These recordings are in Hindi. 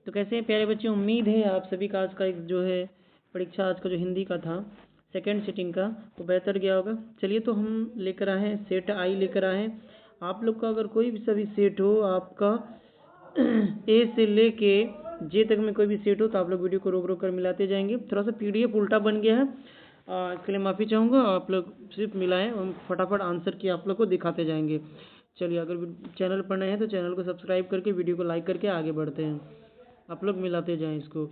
तो कैसे हैं प्यारे बच्चे, उम्मीद है आप सभी का आज का एक जो है परीक्षा, आज का जो हिंदी का था सेकंड सिटिंग का, वो बेहतर गया होगा। चलिए तो हम लेकर आए हैं सेट आई लेकर आए हैं। आप लोग का अगर कोई भी सभी सेट हो आपका ए से लेके जे तक में कोई भी सेट हो तो आप लोग वीडियो को रोक रोक कर मिलाते जाएंगे। थोड़ा सा पीडीएफ उल्टा बन गया है, इसके लिए माफ़ी चाहूँगा। आप लोग सिर्फ मिलाएं और फटाफट आंसर की आप लोग को दिखाते जाएंगे। चलिए, अगर चैनल पर नए हैं तो चैनल को सब्सक्राइब करके वीडियो को लाइक करके आगे बढ़ते हैं। आप लोग मिलाते जाएं इसको।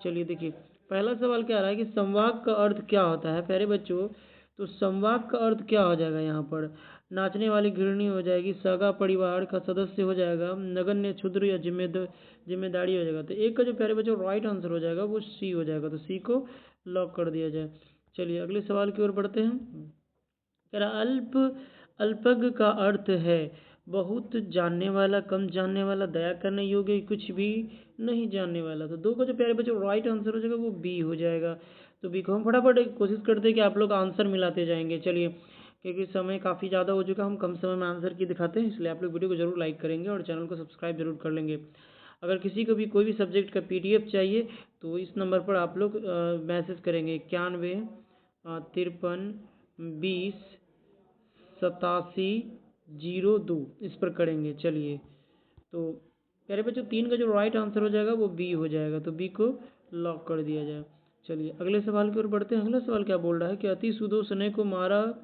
चलिए देखिए, पहला सवाल क्या रहा है कि संवाद का अर्थ क्या होता है प्यारे बच्चों। तो संवाद का अर्थ क्या हो जाएगा यहाँ पर, नाचने वाली गृहिणी हो जाएगी, सगा परिवार का सदस्य हो जाएगा, नगण्य क्षुद्र या जिम्मेदारी हो जाएगा। तो एक का जो प्यारे बच्चों राइट आंसर हो जाएगा वो सी हो जाएगा, तो सी को लॉक कर दिया जाए। चलिए अगले सवाल की ओर बढ़ते हैं। कह रहा अल्पज्ञ का अर्थ है बहुत जानने वाला, कम जानने वाला, दया करने योग्य, कुछ भी नहीं जानने वाला। तो दो का जो प्यारे बच्चों राइट आंसर हो जाएगा वो बी हो जाएगा। तो बी को हम फटाफट कोशिश करते हैं कि आप लोग आंसर मिलाते जाएंगे। चलिए, क्योंकि समय काफ़ी ज़्यादा हो चुका, हम कम समय में आंसर की दिखाते हैं, इसलिए आप लोग वीडियो को जरूर लाइक करेंगे और चैनल को सब्सक्राइब जरूर कर लेंगे। अगर किसी को भी कोई भी सब्जेक्ट का PDF चाहिए तो इस नंबर पर आप लोग मैसेज करेंगे 91 53 20 8702 इस पर करेंगे। चलिए, तो प्यारे बच्चों तीन का जो राइट आंसर हो जाएगा वो बी हो जाएगा, तो बी को लॉक कर दिया जाए। चलिए अगले सवाल की ओर बढ़ते हैं। अगला सवाल क्या बोल रहा है कि अति सुदोषने को मारा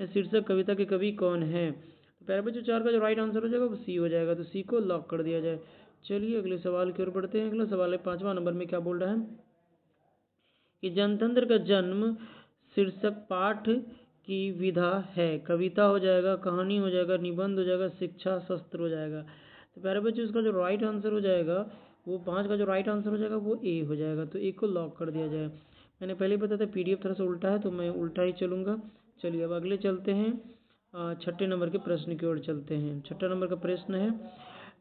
शीर्षक कविता के कवि कौन है। तो प्यारे बच्चों चार का जो राइट आंसर हो जाएगा वो सी हो जाएगा, तो सी को लॉक कर दिया जाए। चलिए अगले सवाल की ओर बढ़ते हैं। अगला सवाल है 5वां नंबर में, क्या बोल रहा है कि जनतंत्र का जन्म शीर्षक पाठ की विधा है। कविता हो जाएगा, कहानी हो जाएगा, निबंध हो जाएगा, शिक्षा शस्त्र हो जाएगा। तो प्यारे बच्चों इसका जो राइट आंसर हो जाएगा वो 5 का जो राइट आंसर हो जाएगा वो ए हो जाएगा, तो ए को लॉक कर दिया जाए। मैंने पहले बताया था PDF थोड़ा सा उल्टा है तो मैं उल्टा ही चलूँगा। चलिए अब अगले चलते हैं, छठे नंबर के प्रश्न की ओर चलते हैं। छठा नंबर का प्रश्न है,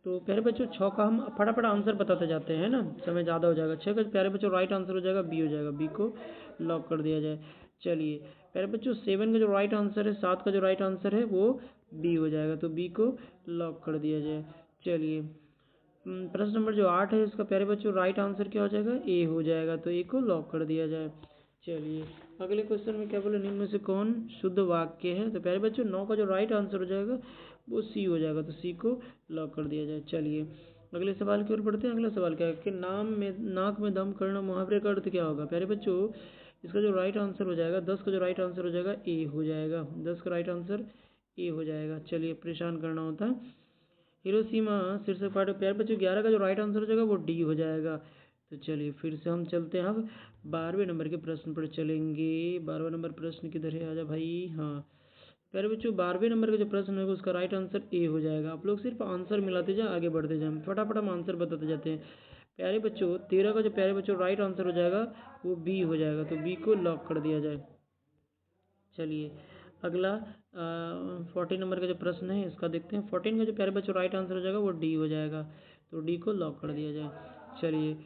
तो प्यारे बच्चों 6 का हम फटाफट आंसर बताते जाते हैं ना, समय ज़्यादा हो जाएगा। 6 का प्यारे बच्चों राइट आंसर हो जाएगा बी हो जाएगा, बी को लॉक कर दिया जाए। चलिए प्यारे बच्चों 7 का जो राइट आंसर है, 7 का जो राइट आंसर है वो बी हो जाएगा, तो बी को लॉक कर दिया जाए। चलिए प्रश्न नंबर जो 8 है इसका प्यारे बच्चों राइट आंसर क्या हो जाएगा, ए हो जाएगा, तो ए को लॉक कर दिया जाए। चलिए अगले क्वेश्चन में क्या बोले, निम्न में से कौन शुद्ध वाक्य है। तो प्यारे बच्चों 9 का जो राइट आंसर हो जाएगा वो सी हो जाएगा, तो सी को लॉक कर दिया जाए। चलिए अगले सवाल की ओर बढ़ते हैं। अगला सवाल क्या है कि नाक में दम करना मुहावरे का अर्थ क्या होगा। प्यारे बच्चों इसका जो राइट आंसर हो जाएगा 10 का जो राइट आंसर हो जाएगा ए हो जाएगा, 10 का राइट आंसर ए हो जाएगा। चलिए परेशान करना होता है। हिरोशिमा शीर्षक पाठ, प्यारे बच्चों 11 का जो राइट आंसर हो जाएगा वो डी हो जाएगा। तो चलिए फिर से हम चलते हैं, अब 12वें नंबर के प्रश्न पर चलेंगे। 12वां नंबर प्रश्न किधर है, आजा भाई। हाँ प्यारे बच्चों 12वें नंबर का जो प्रश्न है उसका राइट आंसर ए हो जाएगा। आप लोग सिर्फ आंसर मिलाते जाए, आगे बढ़ते जाए, फटाफट हम आंसर बताते जाते हैं। प्यारे बच्चों 13 का जो प्यारे बच्चों राइट आंसर हो जाएगा वो बी हो जाएगा, तो बी को लॉक कर दिया जाए। चलिए अगला 14 नंबर का जो प्रश्न है इसका देखते हैं। 14 का जो प्यारे बच्चों राइट आंसर हो जाएगा वो डी हो जाएगा, तो डी को लॉक कर दिया जाए। चलिए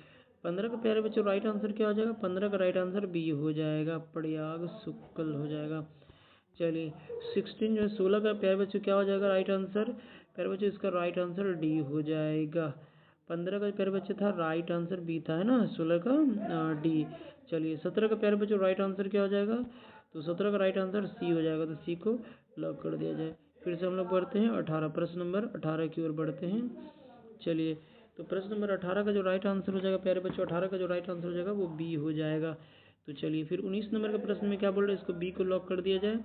15 का प्यारे बच्चों राइट आंसर क्या हो जाएगा, 15 का राइट आंसर बी हो जाएगा, प्रयाग शुक्ल हो जाएगा। चलिए 16 जो 16 का प्यारे बच्चों क्या हो जाएगा राइट आंसर, प्यारे बच्चों इसका राइट आंसर डी हो जाएगा। 15 का प्यारे बच्चे था राइट आंसर बी था, है ना, 16 का डी। चलिए 17 का प्यारे बच्चों राइट आंसर क्या हो जाएगा, तो 17 का राइट आंसर सी हो जाएगा, तो सी को लॉक कर दिया जाए। फिर से हम लोग बढ़ते हैं 18 प्रश्न नंबर 18 की ओर बढ़ते हैं। चलिए तो प्रश्न नंबर 18 का जो राइट आंसर हो जाएगा प्यारे बच्चों, 18 का जो राइट आंसर हो जाएगा वो बी हो जाएगा। तो चलिए फिर 19 नंबर का प्रश्न में क्या बोल रहे हैं, इसको बी को लॉक कर दिया जाए।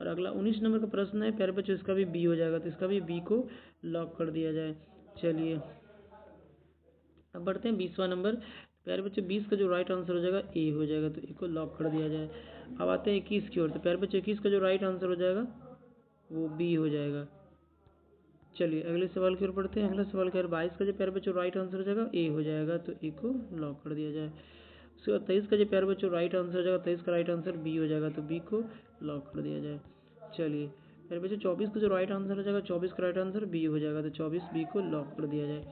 और अगला 19 नंबर का प्रश्न है प्यारे बच्चों, इसका भी बी हो जाएगा, तो इसका भी बी को लॉक कर दिया जाए। चलिए अब बढ़ते हैं 20वां नंबर। प्यारे बच्चों 20 का जो राइट आंसर हो जाएगा ए हो जाएगा, तो ए को लॉक कर दिया जाए। अब आते हैं 21 की ओर। तो प्यारे बच्चों 21 का जो राइट आंसर हो जाएगा वो बी हो जाएगा। चलिए अगले सवाल की ओर बढ़ते हैं। अगला सवाल क्या है, 22 का जो प्यारे बच्चों राइट आंसर हो जाएगा ए हो जाएगा, तो ए को लॉक कर दिया जाए। उसके बाद 23 का जो प्यारे बच्चों राइट आंसर हो जाएगा, 23 का राइट आंसर बी हो जाएगा, तो बी को लॉक कर दिया जाए। चलिए प्यारे बच्चों 24 का जो राइट आंसर हो जाएगा, 24 का राइट आंसर बी हो जाएगा, तो 24 बी को लॉक कर दिया जाए।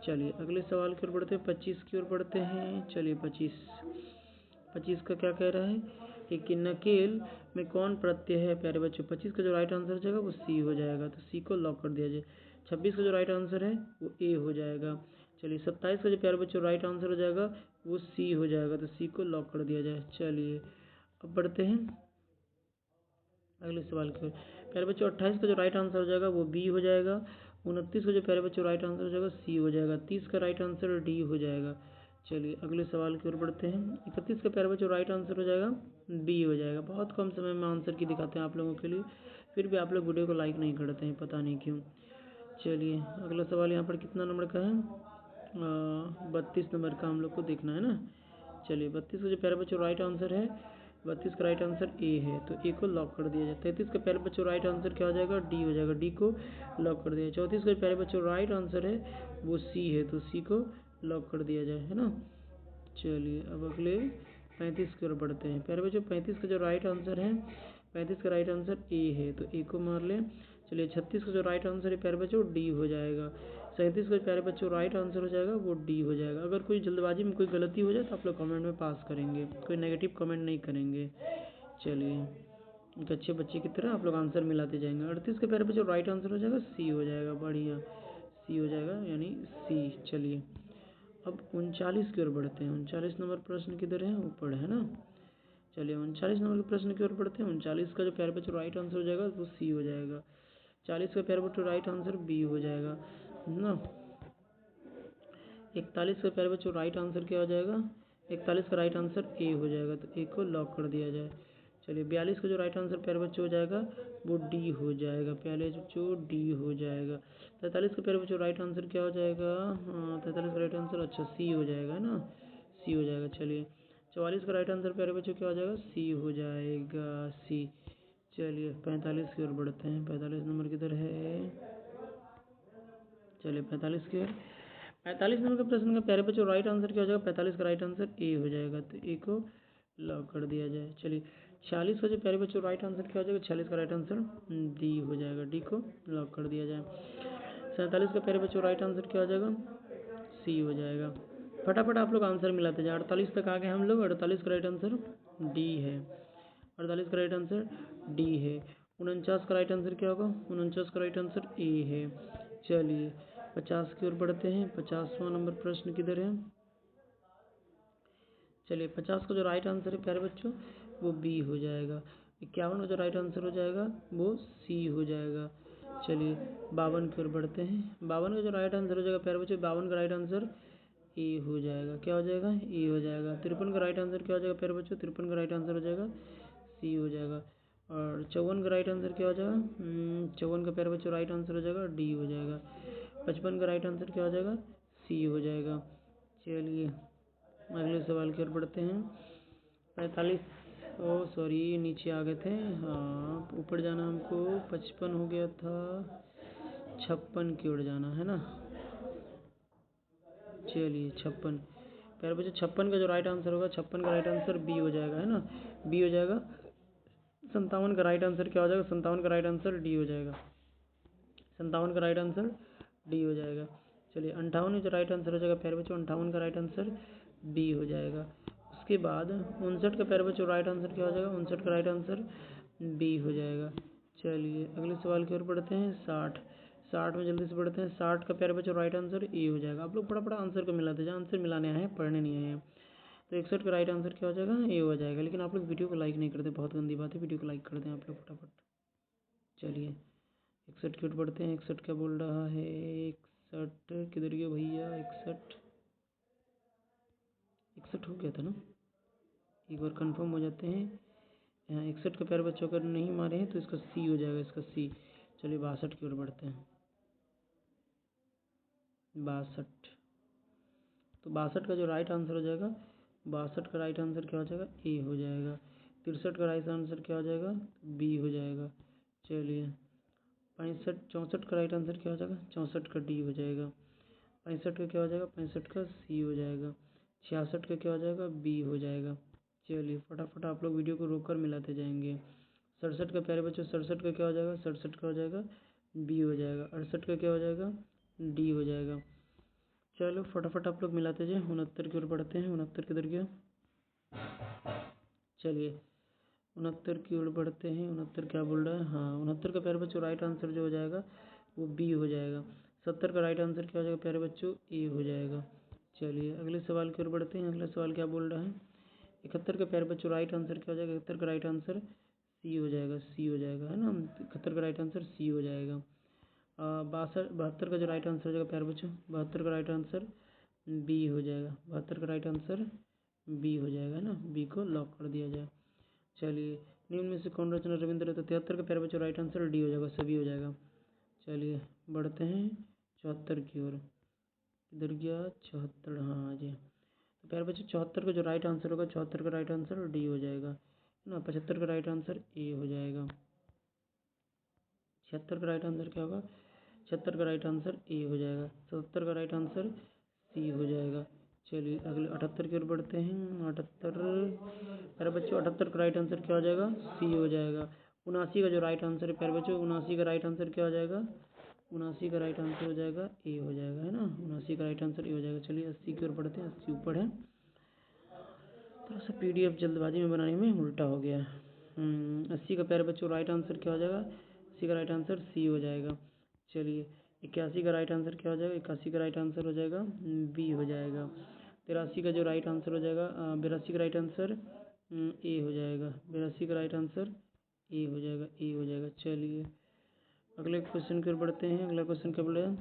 चलिए अगले सवाल की ओर बढ़ते हैं, 25 की ओर बढ़ते हैं। चलिए 25 का क्या कह रहा है कि नकेल में कौन प्रत्यय है। प्यारे बच्चों 25 का जो राइट आंसर हो जाएगा वो सी हो जाएगा, तो सी को लॉक कर दिया जाए। 26 का जो राइट आंसर है वो ए हो जाएगा। चलिए 27 का जो प्यारे बच्चों राइट आंसर हो जाएगा वो सी हो जाएगा, तो सी को लॉक कर दिया जाए। चलिए अब बढ़ते हैं अगले सवाल के। प्यारे बच्चों 28 का जो राइट आंसर हो जाएगा वो बी हो जाएगा। 29 का जो प्यारे बच्चों राइट आंसर हो जाएगा सी हो जाएगा। 30 का राइट आंसर डी हो जाएगा। चलिए अगले सवाल की ओर बढ़ते हैं। 31 का प्यारे बच्चों राइट आंसर हो जाएगा बी हो जाएगा। बहुत कम समय में आंसर की दिखाते हैं आप लोगों के लिए, फिर भी आप लोग वीडियो को लाइक नहीं करते हैं, पता नहीं क्यों। चलिए अगला सवाल यहाँ पर कितना नंबर का है, 32 नंबर का हम लोग को देखना है ना। चलिए 32 का जो प्यारे बच्चों राइट आंसर है, 32 का राइट आंसर ए है, तो ए को लॉक कर दिया जाए। 33 का प्यारे बच्चों राइट आंसर क्या हो जाएगा, डी हो जाएगा, डी को लॉक कर दिया जाए। 34 का प्यारे बच्चों राइट आंसर है वो सी है, तो सी को लॉक कर दिया जाए, है ना। चलिए अब अगले 35 की ओर बढ़ते हैं। प्यारे बच्चों 35 का जो राइट आंसर है, 35 का राइट आंसर ए है, तो ए को मार लें। चलिए 36 का जो राइट आंसर है प्यारे बच्चों डी हो जाएगा। 37 का प्यारे बच्चों राइट आंसर हो जाएगा वो डी हो जाएगा। अगर कोई जल्दबाजी में कोई गलती हो जाए तो आप लोग कमेंट में पास करेंगे, कोई नेगेटिव कमेंट नहीं करेंगे। चलिए एक अच्छे बच्चे की तरह आप लोग आंसर मिलाते जाएंगे। 38 के प्यारे बच्चों राइट आंसर हो जाएगा सी हो जाएगा, बढ़िया सी हो जाएगा यानी सी। चलिए अब 39 की ओर बढ़ते हैं। 39 नंबर प्रश्न किधर है, ऊपर है ना। चलिए 39 नंबर के प्रश्न की ओर बढ़ते हैं। 39 का जो प्यारे बच्चों राइट आंसर हो जाएगा वो सी हो जाएगा। 40 का प्यारे बच्चों राइट आंसर बी हो जाएगा ना। 41 का प्यारे बच्चों राइट आंसर क्या हो जाएगा, 41 का राइट आंसर ए हो जाएगा, तो ए को लॉक कर दिया जाए। चलिए 42 का जो राइट आंसर प्यारे बच्चों हो जाएगा वो डी हो जाएगा, प्यारे बच्चों डी हो जाएगा। 43 का प्यारे बच्चों राइट आंसर क्या हो जाएगा, 43 का राइट आंसर अच्छा सी हो जाएगा ना, सी हो जाएगा। चलिए 44 का राइट आंसर प्यारे बच्चों क्या हो जाएगा, सी हो जाएगा, सी। चलिए 45 की ओर बढ़ते हैं। 45 नंबर किधर है, चलिए 45 की ओर। 45 नंबर का प्रश्न का प्यारे बच्चों राइट आंसर क्या हो जाएगा, 45 का राइट आंसर ए हो जाएगा, तो ए को लॉक कर दिया जाए। चलिए 46 का जो प्यारे बच्चों राइट आंसर क्या हो जाएगा, 46 का राइट आंसर डी हो जाएगा, डी को लॉक कर दिया जाए। 47 का प्यारे बच्चों राइट आंसर क्या हो जाएगा, सी हो जाएगा। फटाफट आप लोग आंसर मिलाते जाए। 48 तक आ गए हम लोग। 48 का राइट आंसर डी है, 48 का राइट आंसर डी है। 49 का राइट आंसर क्या होगा, 49 का राइट आंसर ए है। चलिए 50 की ओर बढ़ते हैं। 50वां नंबर प्रश्न किधर है, चलिए 50 का जो राइट आंसर है प्यारे बच्चों वो बी हो जाएगा। 51 का जो राइट आंसर हो जाएगा वो सी हो जाएगा। चलिए 52 की ओर बढ़ते हैं। 52 का जो राइट आंसर हो जाएगा प्यारे बच्चों, 52 का राइट आंसर ए हो जाएगा, क्या हो जाएगा, ए हो जाएगा। 53 का राइट आंसर क्या हो जाएगा प्यारे बच्चों, 53 का राइट आंसर हो जाएगा सी हो जाएगा। और 54 का राइट आंसर क्या हो जाएगा, 54 का प्यारे बच्चों राइट आंसर हो जाएगा डी हो जाएगा। 55 का राइट आंसर क्या हो जाएगा, सी हो जाएगा। चलिए अगले सवाल की ओर बढ़ते हैं। 45 सॉरी नीचे आ गए थे, हाँ ऊपर जाना हमको। 55 हो गया था, 56 की ओर जाना है ना। चलिए 56 प्यारे बच्चों 56 का जो राइट आंसर होगा, 56 का राइट आंसर बी हो जाएगा, है ना, बी हो जाएगा। 57 का राइट आंसर क्या हो जाएगा, 57 का राइट आंसर डी हो जाएगा, 57 का राइट आंसर डी हो जाएगा। चलिए 58 जो राइट आंसर हो जाएगा प्यारे बच्चों, 58 का राइट आंसर बी हो जाएगा। उसके बाद 59 का प्यारे बच्चों राइट आंसर क्या हो जाएगा, 59 का राइट आंसर बी हो जाएगा। चलिए अगले सवाल की ओर बढ़ते हैं। 60 में जल्दी से बढ़ते हैं। 60 का प्यारे बच्चों राइट आंसर ए हो जाएगा। आप लोग बड़ा आंसर को मिलाते जाए, आंसर मिलाने आए हैं, पढ़ने नहीं आए हैं। तो 61 का राइट आंसर क्या हो जाएगा, ए हो जाएगा। लेकिन आप लोग वीडियो को लाइक नहीं करते, बहुत गंदी बात है, वीडियो को लाइक कर दें आप लोग फटाफट। चलिए 61 की ओर बढ़ते हैं। 61 क्या बोल रहा है, 61 किधर गया भैया, 61 हो गया था ना, एक बार कंफर्म हो जाते हैं। यहाँ 61 का प्यारे बच्चों अगर नहीं मारे हैं तो इसका सी हो जाएगा, इसका सी। चलिए 62 की ओर बढ़ते हैं। 62, तो 62 का जो राइट आंसर हो जाएगा, 62 का राइट आंसर क्या हो जाएगा, ए हो जाएगा। 63 का राइट आंसर क्या हो जाएगा, बी हो जाएगा। चलिए 64 का राइट आंसर क्या हो जाएगा, 64 का डी हो जाएगा। 65 का क्या हो जाएगा, 65 का सी हो जाएगा। 66 का क्या हो जाएगा, बी हो जाएगा। चलिए फटाफट आप लोग वीडियो को रोककर मिलाते जाएंगे। 67 का प्यारे बच्चों, 67 का क्या हो जाएगा, 67 का हो जाएगा बी हो जाएगा। 68 का क्या हो जाएगा, डी हो जाएगा। चलो फटाफट आप लोग मिलाते जाए। 69 की ओर बढ़ते हैं। 69 किधर गया, चलिए 69 की ओर बढ़ते हैं। 69 क्या बोल रहा है, हाँ 69 का प्यारे बच्चों राइट आंसर जो हो जाएगा वो बी हो जाएगा। 70 का राइट आंसर क्या हो जाएगा प्यारे बच्चों? ए हो जाएगा। चलिए अगले सवाल की ओर बढ़ते हैं। अगला सवाल क्या बोल रहा है? 71 का प्यारे बच्चों राइट आंसर क्या हो जाएगा? 71 का राइट आंसर सी हो जाएगा, सी हो जाएगा, है ना। 71 का राइट आंसर सी हो जाएगा। 72 का जो राइट आंसर हो जाएगा प्यारे बच्चों, 72 का राइट आंसर बी हो जाएगा। 72 का राइट आंसर बी हो जाएगा, है ना। बी को लॉक कर दिया जाए। चलिए निम्न में से कौन रचना रविंद्र है? तो 73 का प्यारे बच्चों राइट आंसर डी हो जाएगा, सभी हो जाएगा। चलिए बढ़ते हैं 74 की ओर। इधर गया 74, हाँ जी। तो प्यारे बच्चों 74 का जो राइट आंसर होगा, 74 का राइट आंसर डी हो जाएगा, है ना। 75 का राइट आंसर ए हो जाएगा। 76 का राइट आंसर क्या होगा? 76 का राइट आंसर ए हो जाएगा। 77 का राइट आंसर सी हो जाएगा। चलिए अगले 78 की ओर बढ़ते हैं। 78, प्यारे बच्चों 78 का राइट आंसर क्या हो जाएगा? सी हो जाएगा। 79 का जो राइट आंसर है प्यारे बच्चों, 79 का राइट आंसर क्या हो जाएगा? 79 का राइट आंसर हो जाएगा ए हो जाएगा, है ना। 79 का राइट आंसर ए हो जाएगा। चलिए 80 की ओर बढ़ते हैं। 80 ऊपर है, थोड़ा सा PDF जल्दबाजी में बनाने में उल्टा हो गया। 80 का प्यारे बच्चों राइट आंसर क्या हो जाएगा? 80 का राइट आंसर सी हो जाएगा। चलिए 81 का राइट आंसर क्या हो जाएगा? 81 का राइट आंसर हो जाएगा बी हो जाएगा। 83 का जो राइट आंसर हो जाएगा, 82 का राइट आंसर ए हो जाएगा। 82 का राइट आंसर ए हो जाएगा, ए हो जाएगा। चलिए अगले क्वेश्चन की ओर बढ़ते हैं। अगला क्वेश्चन क्या बोल रहा है?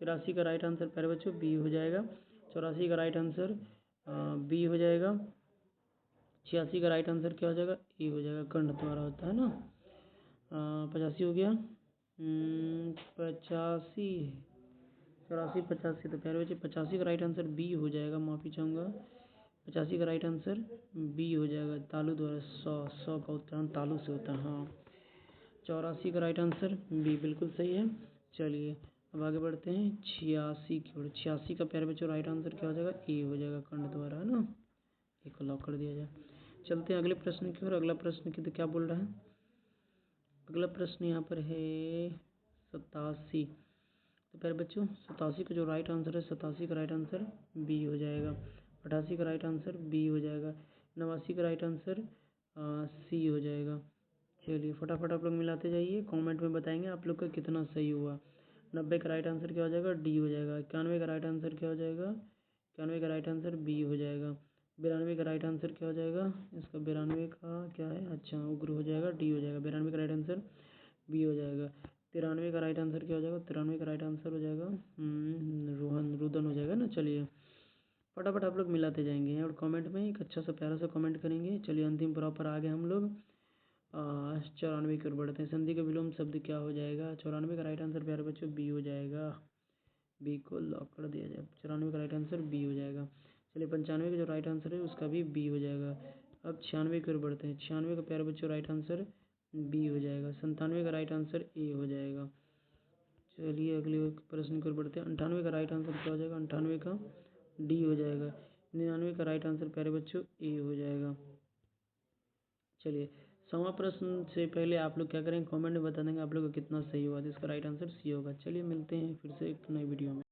83 का राइट आंसर प्यारे बच्चों बी हो जाएगा। 84 का राइट आंसर बी हो जाएगा। 86 का राइट आंसर क्या हो जाएगा? ए हो जाएगा, कंठ द्वारा होता है ना। 85 हो गया। 85, 84, 85, तो प्यारे बच्चे 85 का राइट आंसर बी हो जाएगा, माफ़ी चाहूँगा। 85 का राइट आंसर बी हो जाएगा, तालु द्वारा। 100 का उच्चारण तालु से होता है, हाँ। 84 का राइट आंसर बी बिल्कुल सही है। चलिए अब आगे बढ़ते हैं 86 की ओर। 86 का प्यारे बच्चों राइट आंसर क्या हो जाएगा? ए हो जाएगा, कंठ द्वारा, है ना। एक लॉक कर दिया जाए। चलते हैं अगले प्रश्न की ओर। अगला प्रश्न की तो क्या बोल रहा है? अगला प्रश्न यहाँ पर है 87। तो प्यारे बच्चों 87 का जो राइट आंसर है, 87 का राइट आंसर बी हो जाएगा। 88 का राइट आंसर बी हो जाएगा। 89 का राइट आंसर सी हो जाएगा। चलिए फटाफट आप लोग मिलाते जाइए, कमेंट में बताएंगे आप लोग का कितना सही हुआ। 90 का राइट आंसर क्या हो जाएगा? डी हो जाएगा। 91 का राइट आंसर क्या हो जाएगा? 91 का राइट आंसर बी हो जाएगा। 92 का राइट आंसर क्या हो जाएगा? इसका 92 का क्या है? अच्छा उग्र हो जाएगा, डी हो जाएगा। 92 का राइट आंसर बी हो जाएगा। 93 का राइट आंसर क्या हो जाएगा? 93 का राइट आंसर हो जाएगा रोहन, रुदन हो जाएगा ना। चलिए फटाफट आप लोग मिलाते जाएंगे और कमेंट में एक अच्छा सा प्यारा सा कमेंट करेंगे। चलिए अंतिम प्रॉपर आ गए हम लोग। 94 की ओर बढ़ते हैं। संधि का विलोम शब्द क्या हो जाएगा? 94 का राइट आंसर प्यारे बच्चों बी हो जाएगा, बी को लॉक कर दिया जाए। 94 का राइट आंसर बी हो जाएगा। चलिए 95 का जो राइट आंसर है उसका भी बी हो जाएगा। अब 96 की ओर बढ़ते हैं। 96 का प्यारे बच्चों राइट आंसर बी हो जाएगा। 97 का राइट आंसर ए हो जाएगा। चलिए अगले प्रश्न की ओर बढ़ते हैं। 98 का राइट आंसर क्या हो जाएगा? 98 का डी हो जाएगा। 99 का राइट आंसर प्यारे बच्चों ए हो जाएगा। चलिए 100वां प्रश्न से पहले आप लोग क्या करेंगे? कमेंट में बता देंगे आप लोग को कितना सही हुआ। तो इसका राइट आंसर सी होगा। चलिए मिलते हैं फिर से एक नई वीडियो में।